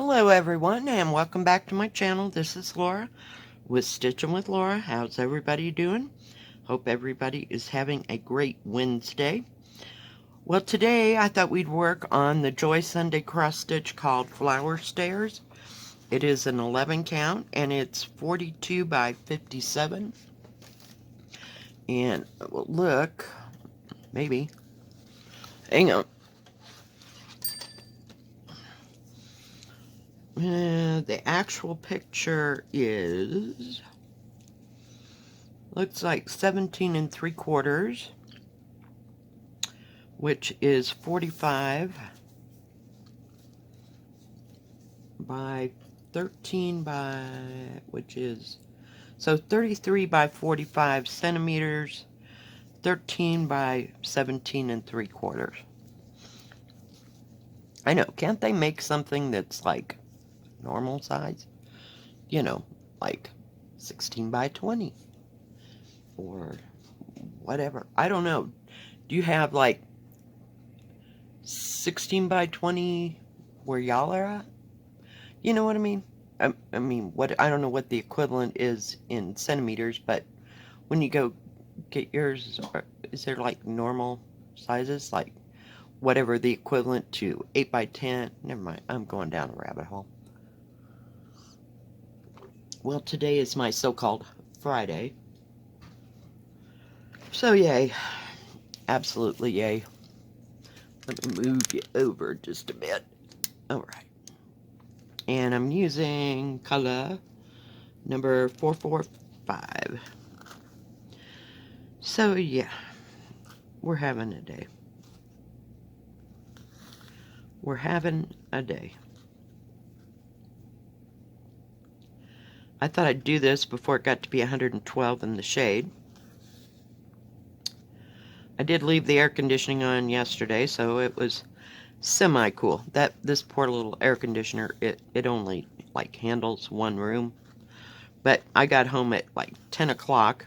Hello everyone and welcome back to my channel. This is Laura with Stitchin with Laura. How's everybody doing? Hope everybody is having a great Wednesday. Well, today I thought we'd work on the Joy Sunday cross stitch called Flower Stairs. It is an 11 count and it's 42 by 57. And look, maybe, hang on. The actual picture is, looks like 17 3/4, which is 45 by 13 by, which is, so 33 by 45 centimeters, 13 by 17 3/4. I know, can't they make something that's like normal size? You know, like 16 by 20 or whatever. I don't know. Do you have like 16 by 20 where y'all are at? You know what I mean? I mean, I don't know what the equivalent is in centimeters, but when you go get yours, is there like normal sizes, like whatever the equivalent to 8 by 10? Never mind, I'm going down a rabbit hole. Well, today is my so-called Friday. So yay. Absolutely yay. Let me move you over just a bit. Alright. And I'm using color number 445. So yeah, we're having a day. We're having a day. I thought I'd do this before it got to be 112 in the shade. I did leave the air conditioning on yesterday, so it was semi-cool. This poor little air conditioner, it only like handles one room. But I got home at like 10 o'clock,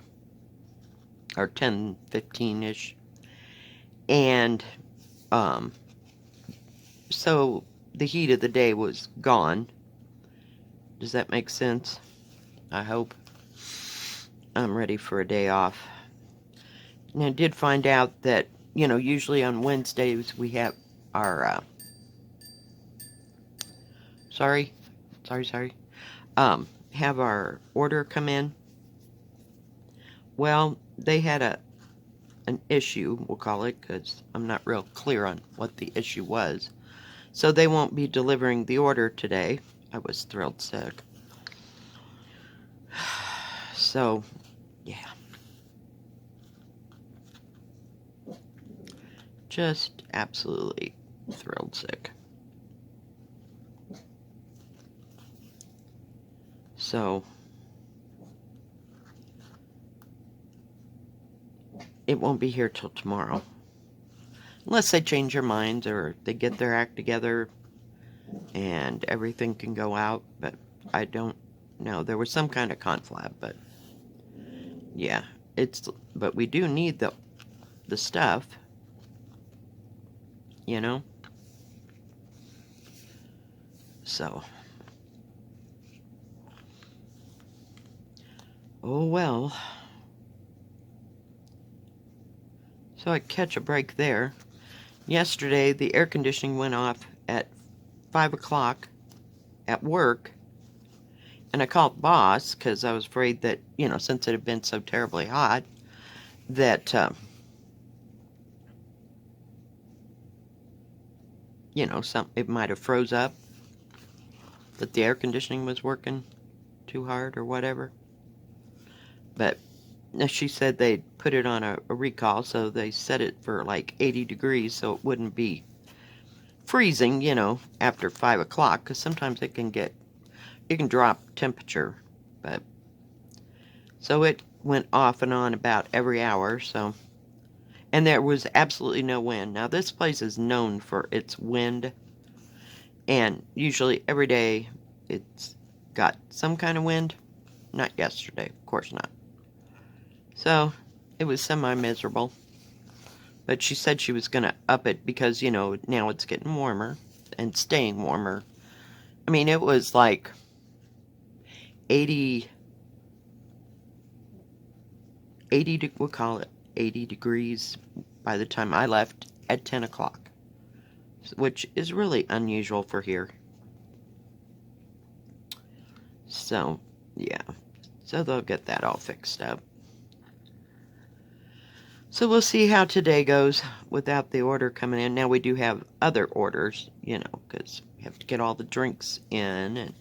or 10:15-ish, and so the heat of the day was gone. Does that make sense? I hope. I'm ready for a day off. And I did find out that, you know, usually on Wednesdays we have our, have our order come in. Well, they had an issue, we'll call it, because I'm not real clear on what the issue was. So they won't be delivering the order today. I was thrilled sick. So, yeah. Just absolutely thrilled sick. So, it won't be here till tomorrow. Unless they change their minds or they get their act together and everything can go out, but I don't know. There was some kind of conflab, but yeah, but we do need the stuff, you know? So, oh well. So I catch a break there. Yesterday, the air conditioning went off at 5 o'clock at work, and I called boss because I was afraid that, you know, since it had been so terribly hot, that, you know, it might have froze up, that the air conditioning was working too hard or whatever. But she said they'd put it on a recall, so they set it for like 80 degrees so it wouldn't be freezing, you know, after 5 o'clock, because sometimes it can drop temperature. But so it went off and on about every hour, so, and there was absolutely no wind. Now this place is known for its wind, and usually every day it's got some kind of wind. Not yesterday, of course not. So it was semi-miserable. But she said she was going to up it because, you know, now it's getting warmer and staying warmer. I mean, it was like 80, we'll call it 80 degrees by the time I left at 10 o'clock, which is really unusual for here. So, yeah. So they'll get that all fixed up. So we'll see how today goes without the order coming in. Now we do have other orders, because we have to get all the drinks in and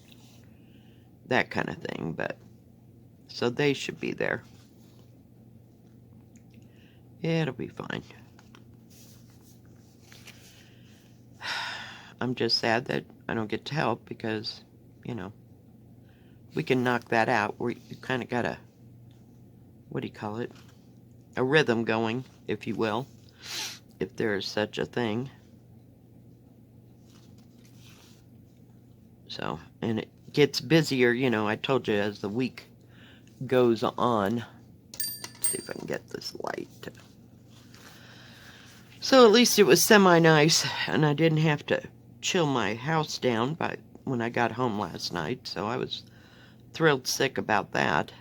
that kind of thing. But so they should be there. It'll be fine. I'm just sad that I don't get to help because, we can knock that out. You kind of got a, what do you call it? A rhythm going, if you will, if there is such a thing. So, and it gets busier, I told you, as the week goes on. Let's see if I can get this light. So at least it was semi-nice, and I didn't have to chill my house down when I got home last night, so I was thrilled sick about that.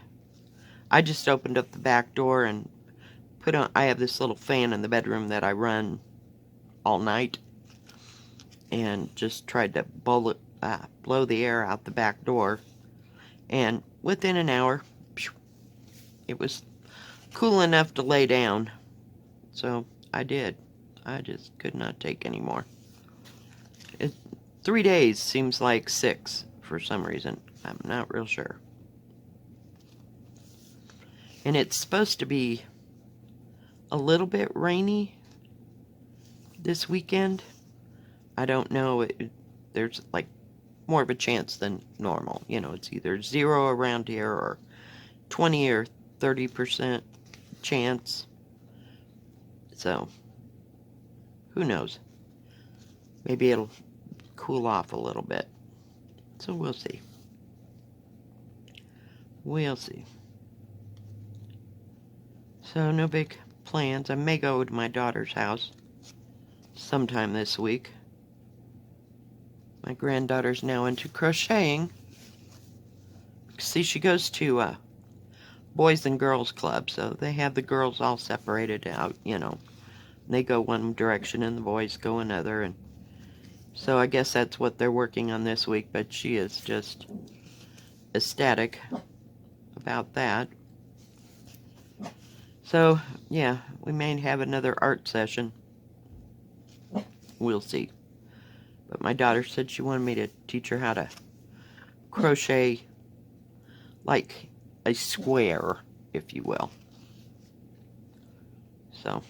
I just opened up the back door and I have this little fan in the bedroom that I run all night, and just tried to blow the air out the back door, and within an hour, it was cool enough to lay down, so I did. I just could not take any more. 3 days seems like 6 for some reason. I'm not real sure. And it's supposed to be a little bit rainy this weekend. I don't know. There's like more of a chance than normal. It's either 0 around here or 20 or 30% chance. So, who knows? Maybe it'll cool off a little bit. So we'll see. We'll see. So no big plans. I may go to my daughter's house sometime this week. My granddaughter's now into crocheting. See, she goes to Boys and Girls Club, so they have the girls all separated out, They go one direction and the boys go another, and so I guess that's what they're working on this week, but she is just ecstatic about that. So, yeah, we may have another art session. We'll see. But my daughter said she wanted me to teach her how to crochet like a square, if you will. So,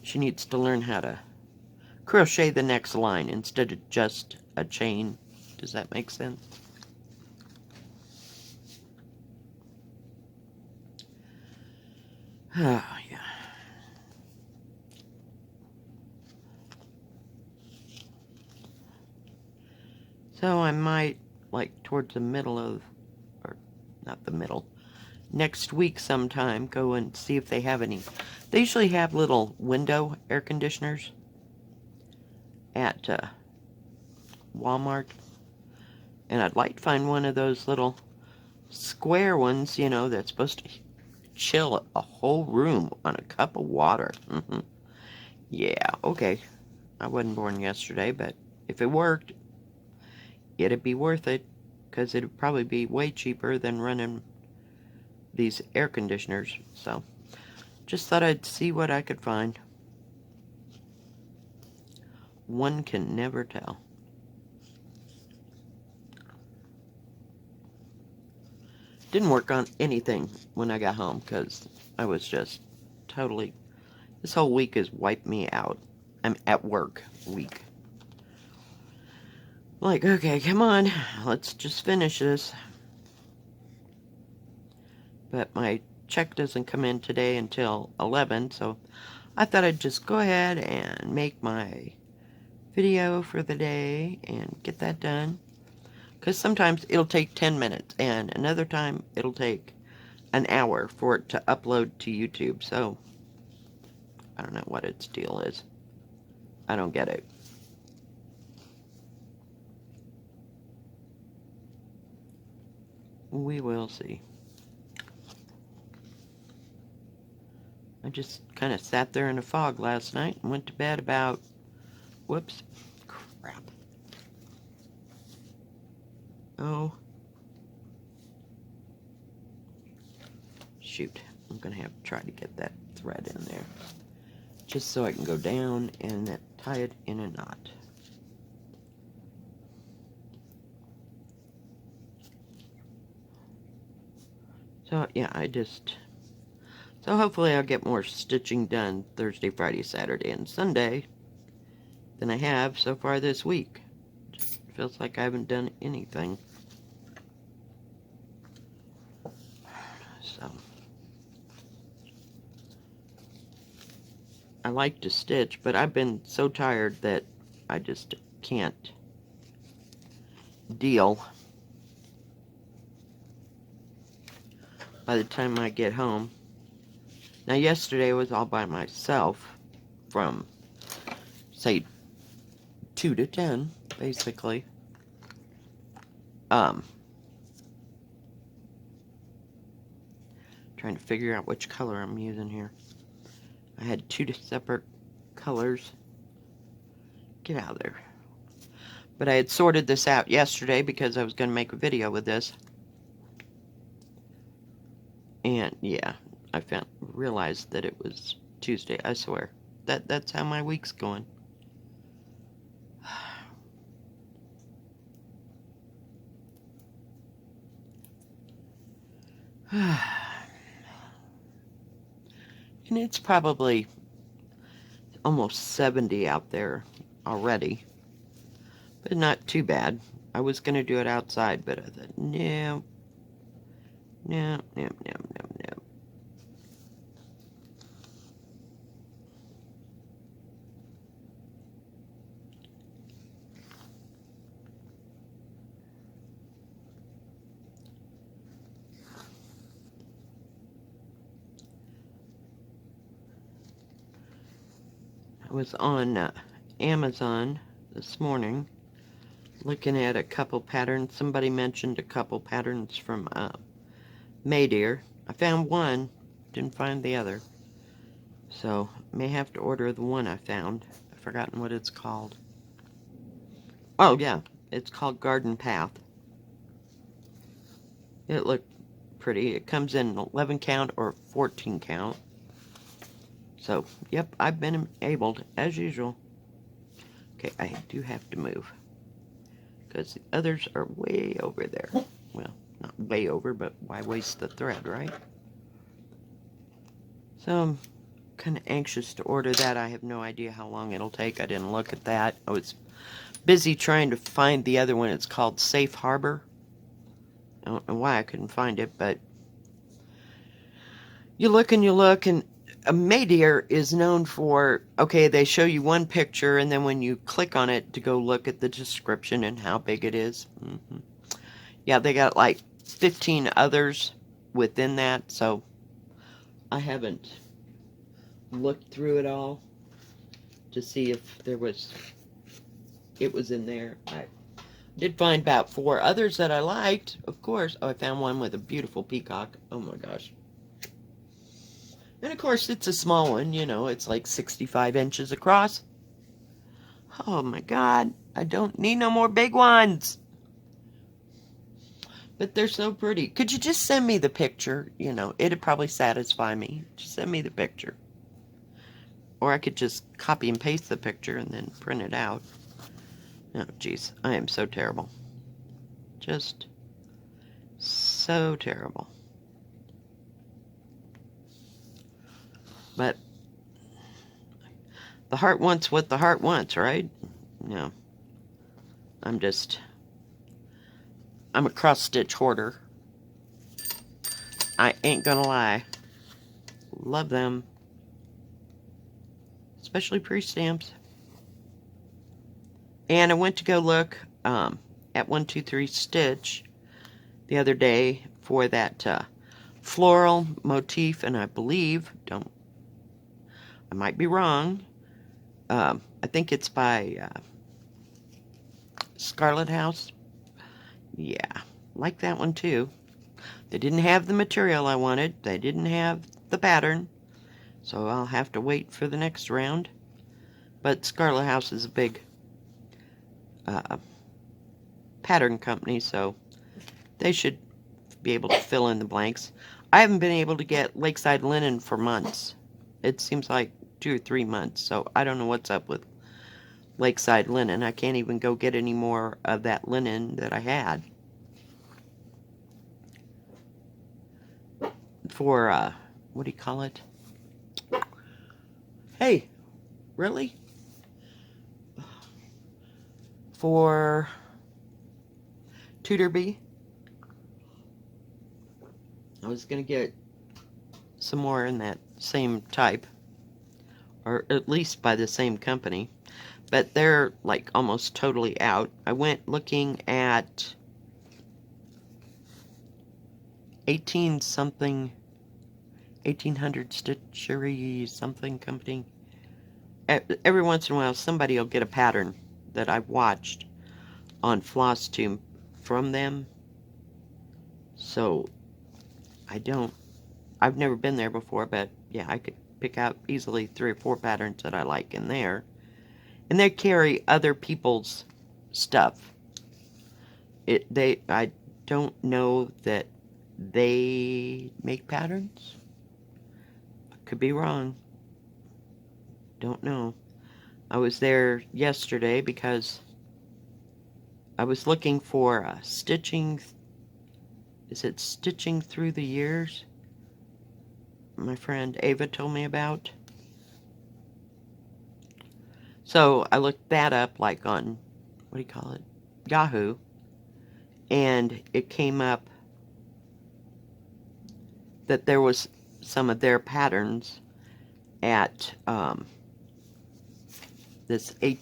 she needs to learn how to crochet the next line instead of just a chain. Does that make sense? Oh, yeah. So I might, towards the middle of, or not the middle, next week sometime, go and see if they have any. They usually have little window air conditioners at Walmart. And I'd like to find one of those little square ones, that's supposed to chill a whole room on a cup of water. Yeah, okay. I wasn't born yesterday, but if it worked, it'd be worth it, because it'd probably be way cheaper than running these air conditioners. So, just thought I'd see what I could find. One can never tell. Didn't work on anything when I got home, because I was just totally... This whole week has wiped me out. I'm at work week. Okay, come on, let's just finish this. But my check doesn't come in today until 11, so I thought I'd just go ahead and make my video for the day and get that done. Because sometimes it'll take 10 minutes, and another time it'll take an hour for it to upload to YouTube, so I don't know what its deal is. I don't get it. we will see. I just kind of sat there in a fog last night and went to bed about, whoops, crap. Oh, shoot. I'm going to have to try to get that thread in there. Just so I can go down and tie it in a knot. So, yeah, so hopefully I'll get more stitching done Thursday, Friday, Saturday, and Sunday than I have so far this week. Just feels like I haven't done anything. So, I like to stitch, but I've been so tired that I just can't deal by the time I get home. Now, yesterday I was all by myself from, say, 2 to 10, basically. Trying to figure out which color I'm using here. I had 2 separate colors. Get out of there. But I had sorted this out yesterday because I was going to make a video with this. And, yeah, I realized that it was Tuesday, I swear. That's how my week's going. And it's probably almost 70 out there already. But not too bad. I was going to do it outside, but I thought, no. No. I was on Amazon this morning looking at a couple patterns. Somebody mentioned a couple patterns from Maydeer. I found one, didn't find the other. So, may have to order the one I found. I've forgotten what it's called. Oh, yeah, it's called Garden Path. It looked pretty. It comes in 11 count or 14 count. So, yep, I've been able to, as usual. Okay, I do have to move. Because the others are way over there. Well, not way over, but why waste the thread, right? So, I'm kind of anxious to order that. I have no idea how long it'll take. I didn't look at that. I was busy trying to find the other one. It's called Safe Harbor. I don't know why I couldn't find it, but you look, and Maydeer is known for, okay, they show you one picture, and then when you click on it to go look at the description and how big it is. Yeah, they got like 15 others within that, so I haven't looked through it all to see if it was in there. I did find about 4 others that I liked, of course. Oh, I found one with a beautiful peacock. Oh my gosh. And of course, it's a small one, it's like 65 inches across. Oh my God, I don't need no more big ones. But they're so pretty. Could you just send me the picture? It'd probably satisfy me. Just send me the picture. Or I could just copy and paste the picture and then print it out. Oh, jeez, I am so terrible. Just so terrible. But the heart wants what the heart wants, right? No. I'm a cross-stitch hoarder. I ain't gonna lie. Love them. Especially pre-stamps. And I went to go look at 123 Stitch the other day for that floral motif, and I believe, I might be wrong, I think it's by Scarlet House. Yeah, like that one too. They didn't have the material I wanted. They didn't have the pattern. So I'll have to wait for the next round. But Scarlet House is a big pattern company, so they should be able to fill in the blanks. I haven't been able to get Lakeside Linen for months. It seems like 2 or 3 months, so I don't know what's up with Lakeside Linen. I can't even go get any more of that linen that I had. For, what do you call it? Hey, really? For Tudor Bee. I was going to get some more in that same type, or at least by the same company, but they're like almost totally out. I went looking at 1800 Stitchery something company. Every once in a while somebody will get a pattern that I've watched on Flosstube from them. So I've never been there before, but yeah, I could pick out easily 3 or 4 patterns that I like in there. And they carry other people's stuff. I don't know that they make patterns. I could be wrong. Don't know. I was there yesterday because I was looking for stitching. Is it Stitching Through the Years? My friend Ava told me about. So I looked that up like on, what do you call it? Yahoo. And it came up that there was some of their patterns at this I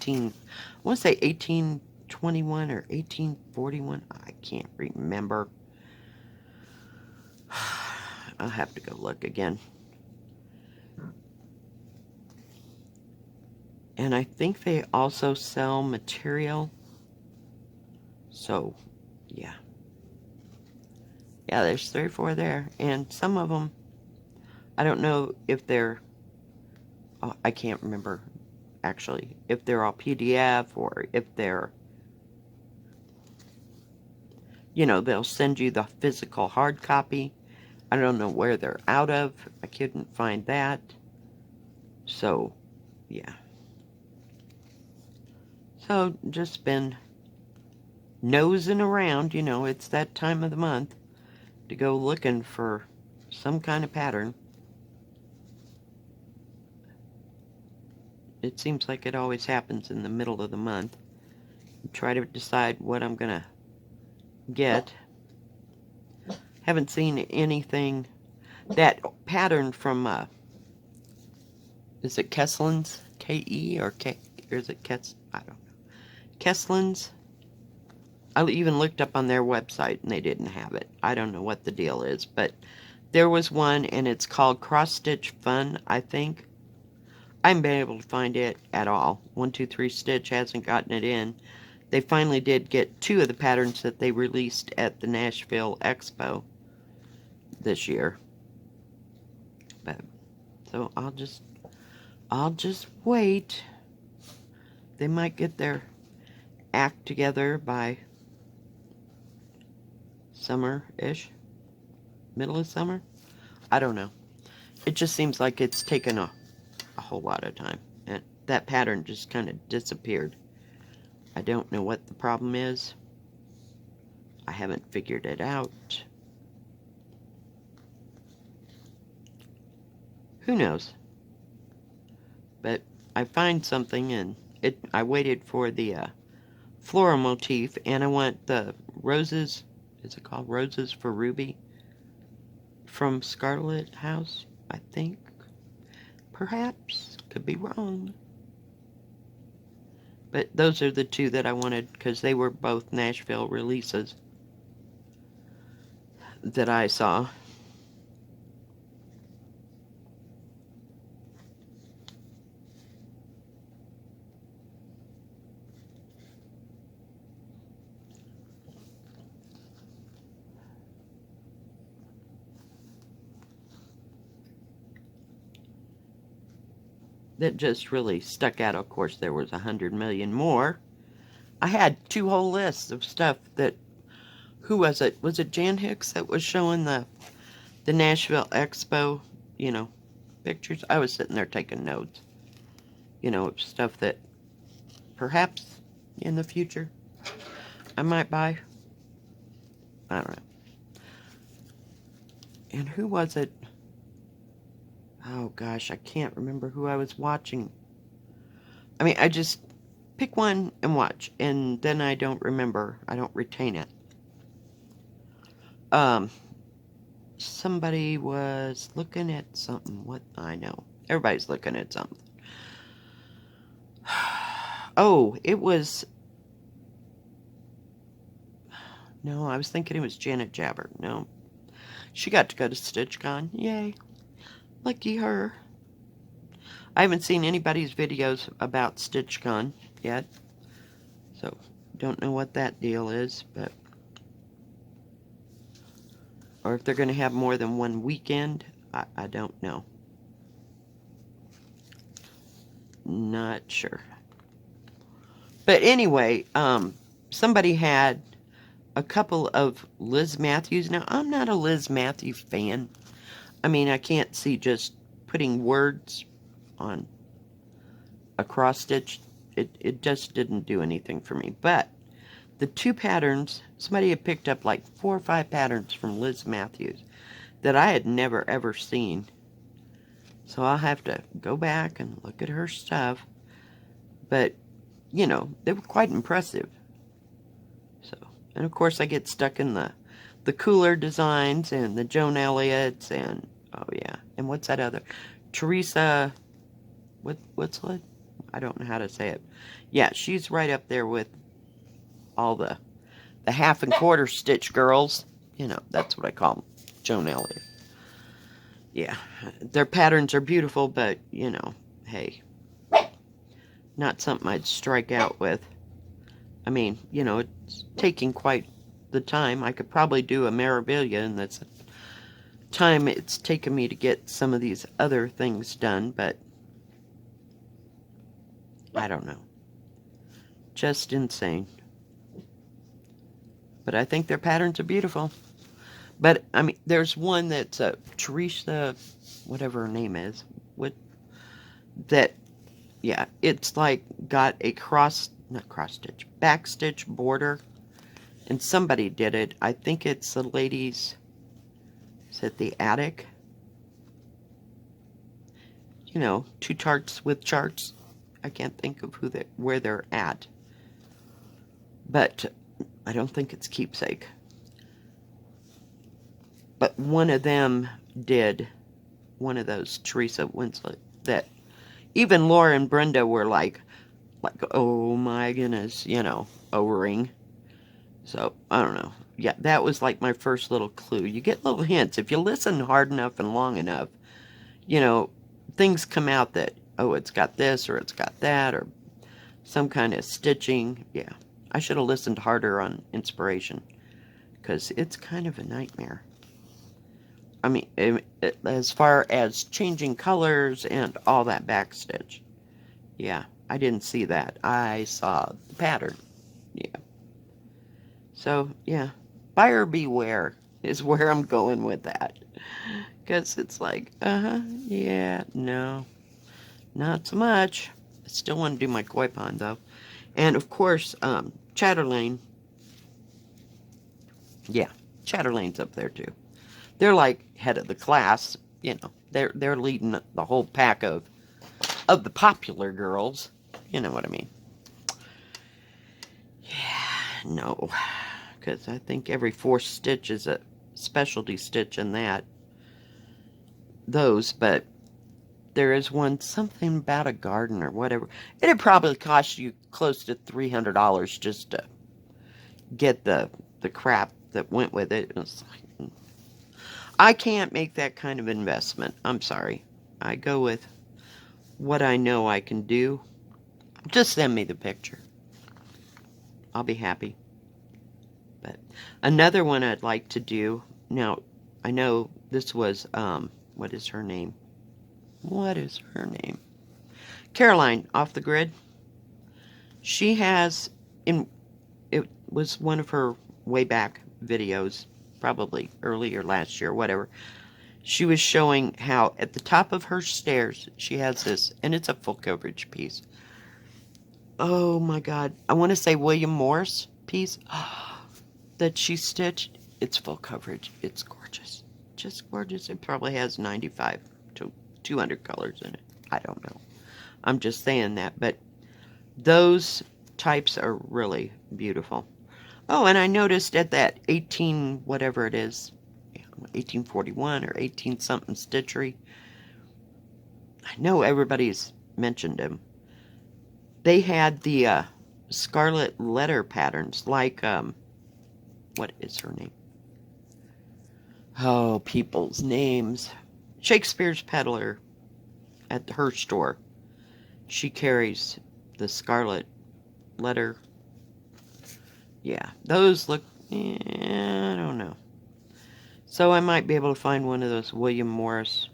want to say 1821 or 1841. I can't remember. I'll have to go look again. And I think they also sell material. So, yeah. Yeah, there's 3 or 4 there. And some of them, I don't know if they're, I can't remember actually, if they're all PDF or if they're, they'll send you the physical hard copy. I don't know where they're out of. I couldn't find that. So, yeah. So, just been nosing around, it's that time of the month to go looking for some kind of pattern. It seems like it always happens in the middle of the month. Try to decide what I'm gonna get. Haven't seen anything. That pattern from, is it Kesslin's? K-E or K, or is it Kess? I don't know. Kesslin's. I even looked up on their website and they didn't have it. I don't know what the deal is, but there was one and it's called Cross Stitch Fun, I think. I haven't been able to find it at all. 123 Stitch hasn't gotten it in. They finally did get 2 of the patterns that they released at the Nashville Expo this year. But so I'll just wait. They might get their act together by summer-ish, middle of summer. I don't know. It just seems like it's taken a whole lot of time, and that pattern just kind of disappeared. I don't know what the problem is. I haven't figured it out. Who knows? But I find something, and I waited for the floral motif, and I want the roses. Is it called Roses for Ruby? From Scarlet House, I think. Perhaps. Could be wrong. But those are the 2 that I wanted because they were both Nashville releases that I saw. that just really stuck out. Of course, there was 100 million more. I had 2 whole lists of stuff that, who was it? Was it Jan Hicks that was showing the Nashville Expo, you know, pictures? I was sitting there taking notes, you know, stuff that perhaps in the future I might buy. I don't know. And who was it? Oh gosh, I can't remember who I was watching. I mean, I just pick one and watch, and then I don't remember. I don't retain it. Somebody was looking at something. What? I know. Everybody's looking at something. Oh, it was... No, I was thinking it was Janet Jabber. No. She got to go to StitchCon. Yay. Lucky her. I haven't seen anybody's videos about StitchCon yet. So, don't know what that deal is, but... Or if they're going to have more than one weekend, I don't know. Not sure. But anyway, somebody had a couple of Liz Matthews. Now, I'm not a Liz Matthews fan. I mean, I can't see just putting words on a cross stitch. It just didn't do anything for me. But the 2 patterns, somebody had picked up like 4 or 5 patterns from Liz Matthews that I had never ever seen. So I'll have to go back and look at her stuff. But, you know, they were quite impressive. So, and of course I get stuck in the cooler designs and the Joan Elliott's and, oh yeah, and what's that other? Teresa, what's it? I don't know how to say it. Yeah, she's right up there with all the half and quarter stitch girls. You know, that's what I call them. Joan Elliott. Yeah, their patterns are beautiful, but, you know, hey, not something I'd strike out with. I mean, you know, it's taking quite the time. I could probably do a Mirabilia, and that's the time it's taken me to get some of these other things done, but I don't know. Just insane. But I think their patterns are beautiful. But, I mean, there's one that's Teresa, whatever her name is, that, yeah, it's like got a back stitch border. And somebody did it. I think it's the ladies, is it the Attic? You know, 2 charts with charts. I can't think of where they're at. But I don't think it's Keepsake. But one of them did, one of those Teresa Winslet, that even Laura and Brenda were like, oh my goodness, you know, O-ring. So, I don't know. Yeah, that was like my first little clue. You get little hints. If you listen hard enough and long enough, you know, things come out that, oh, it's got this or it's got that or some kind of stitching. Yeah, I should have listened harder on inspiration because it's kind of a nightmare. I mean, as far as changing colors and all that backstitch. Yeah, I didn't see that. I saw the pattern. Yeah. So, yeah. Buyer beware is where I'm going with that. Because it's like, yeah, no. Not so much. I still want to do my koi pond, though. And, of course, Chatterlane. Yeah, Chatterlane's up there, too. They're like head of the class, you know. They're leading the whole pack of the popular girls. You know what I mean. Yeah, no. Because I think every 4th stitch is a specialty stitch in those, but there is one, something about a garden or whatever. It'd probably cost you close to $300 just to get the crap that went with it. It's like, I can't make that kind of investment. I'm sorry. I go with what I know I can do. Just send me the picture. I'll be happy. But another one I'd like to do. Now, I know this was, what is her name? What is her name? Caroline off the grid. She has, it was one of her way back videos, probably earlier last year, whatever. She was showing how at the top of her stairs, she has this, and it's a full coverage piece. Oh my God. I want to say William Morris piece that she stitched. It's full coverage. It's gorgeous. Just gorgeous. It probably has 95 to 200 colors in it. I don't know. I'm just saying that. But those types are really beautiful. Oh, and I noticed at that 18, whatever it is, 1841 or 18 something stitchery. I know everybody's mentioned him. They had the scarlet letter patterns, like, what is her name? Oh, people's names. Shakespeare's Peddler at her store. She carries the scarlet letter. Yeah, those look, I don't know. So I might be able to find one of those William Morris.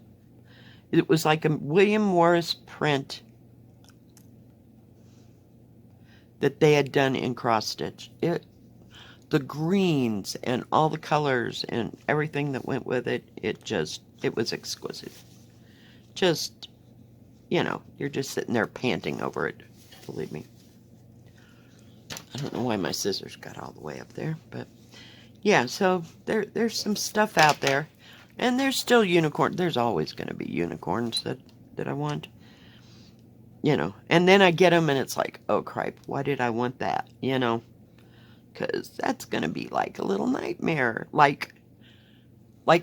It was like a William Morris print that they had done in cross stitch. The greens and all the colors and everything that went with it, it was exquisite. Just, you're just sitting there panting over it, believe me. I don't know why my scissors got all the way up there, but yeah, so there's some stuff out there, and there's still unicorn. There's always going to be unicorns that I want, and then I get them and it's like, oh cripe, why did I want that, because that's going to be like a little nightmare, like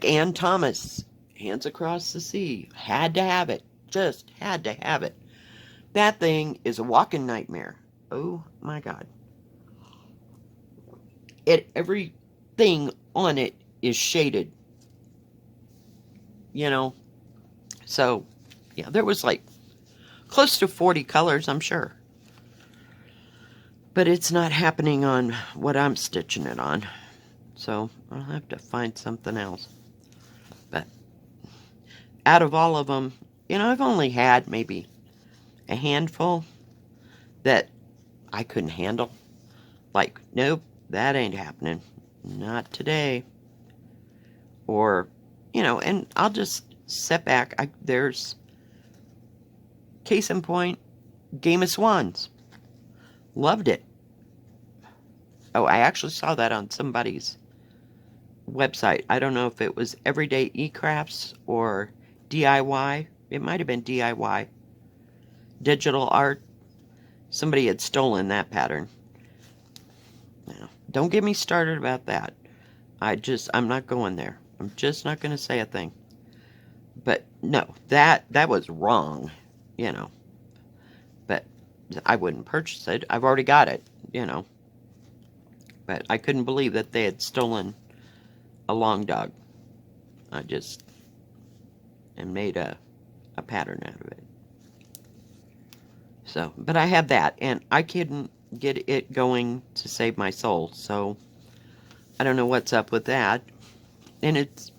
Ann Thomas, Hands Across the Sea, had to have it, just had to have it. That thing is a walking nightmare. Oh my God. Everything on it is shaded, so yeah, there was like close to 40 colors, I'm sure. But it's not happening on what I'm stitching it on. So I'll have to find something else. But out of all of them, I've only had maybe a handful that I couldn't handle. Like, nope, that ain't happening. Not today. Or, and I'll just sit back. There's, case in point, Game of Swans. Loved it. Oh, I actually saw that on somebody's website. I don't know if it was Everyday eCrafts or DIY. It might have been DIY. Digital art. Somebody had stolen that pattern. Now, don't get me started about that. I'm not going there. I'm just not going to say a thing. But no, that was wrong, But I wouldn't purchase it. I've already got it, But I couldn't believe that they had stolen a long dog. And made a pattern out of it. So, but I have that, and I couldn't get it going to save my soul, so I don't know what's up with that. And it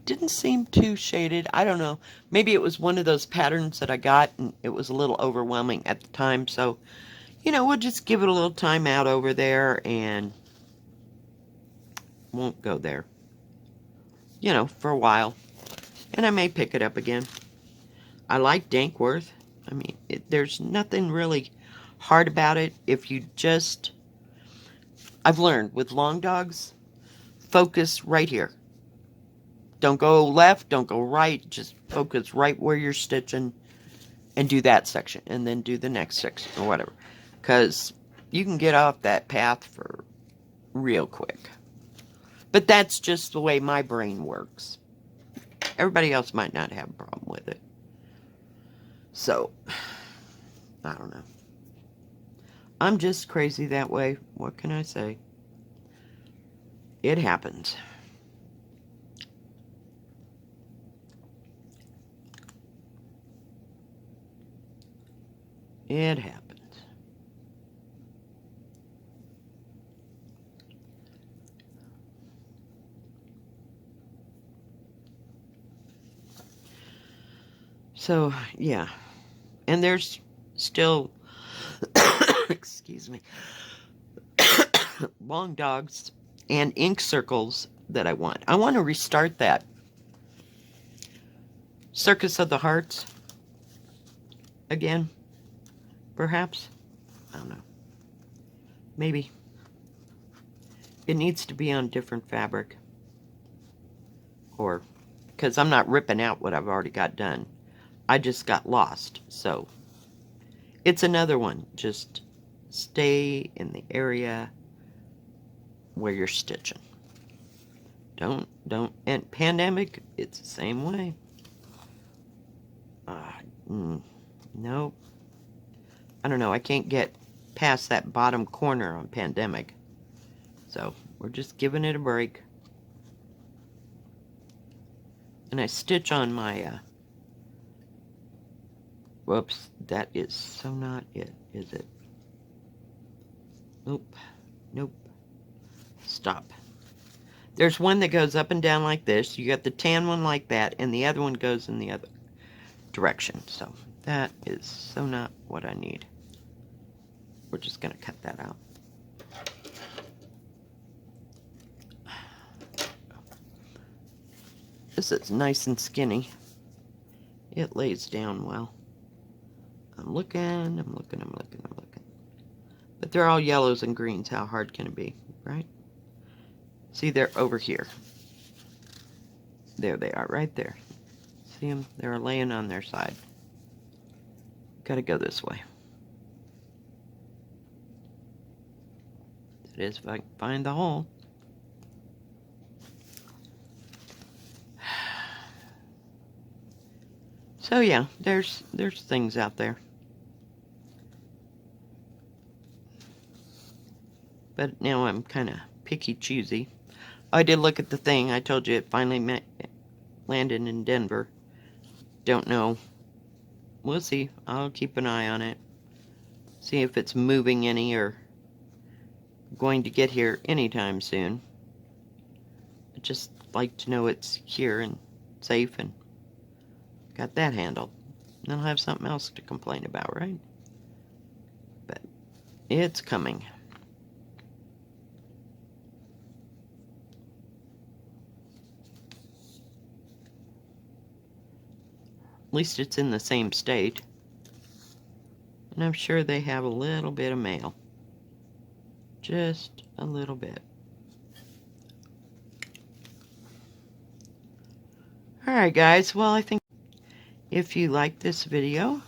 didn't seem too shaded. I don't know. Maybe it was one of those patterns that I got, and it was a little overwhelming at the time, so, we'll just give it a little time out over there, and won't go there, for a while. And I may pick it up again. I like Dankworth. I mean, there's nothing really hard about it. If you just... I've learned with long dogs, focus right here. Don't go left, don't go right. Just focus right where you're stitching and do that section. And then do the next section or whatever. Because you can get off that path for real quick. But that's just the way my brain works. Everybody else might not have a problem with it. So, I don't know. I'm just crazy that way. What can I say? It happens. It happens. So, yeah. And there's still, excuse me, long dogs and ink circles that I want. I want to restart that Circus of the Hearts again, perhaps. I don't know. Maybe. It needs to be on different fabric. Or, because I'm not ripping out what I've already got done. I just got lost, so it's another one. Just stay in the area where you're stitching. Don't, and pandemic, it's the same way. Nope. I don't know, I can't get past that bottom corner on pandemic. So, we're just giving it a break. And I stitch on my, whoops, that is so not it, is it? Nope. Nope. Stop. There's one that goes up and down like this. You got the tan one like that, and the other one goes in the other direction. So that is so not what I need. We're just going to cut that out. This is nice and skinny. It lays down well. I'm looking. But they're all yellows and greens. How hard can it be, right? See, they're over here. There they are, right there. See them? They're laying on their side. Gotta go this way. That is if I can find the hole. So yeah, there's things out there. But now I'm kind of picky-choosy. I did look at the thing. I told you it finally landed in Denver. Don't know. We'll see. I'll keep an eye on it. See if it's moving any or going to get here anytime soon. I'd just like to know it's here and safe and got that handled. Then I'll have something else to complain about, right? But it's coming. At least it's in the same state. And I'm sure they have a little bit of mail. Just a little bit. Alright guys, well I think if you like this video,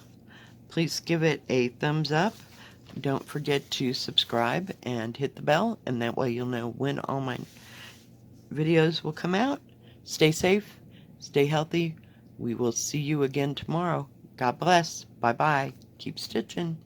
please give it a thumbs up. Don't forget to subscribe and hit the bell, and that way you'll know when all my videos will come out. Stay safe, stay healthy. We will see you again tomorrow. God bless. Bye-bye. Keep stitching.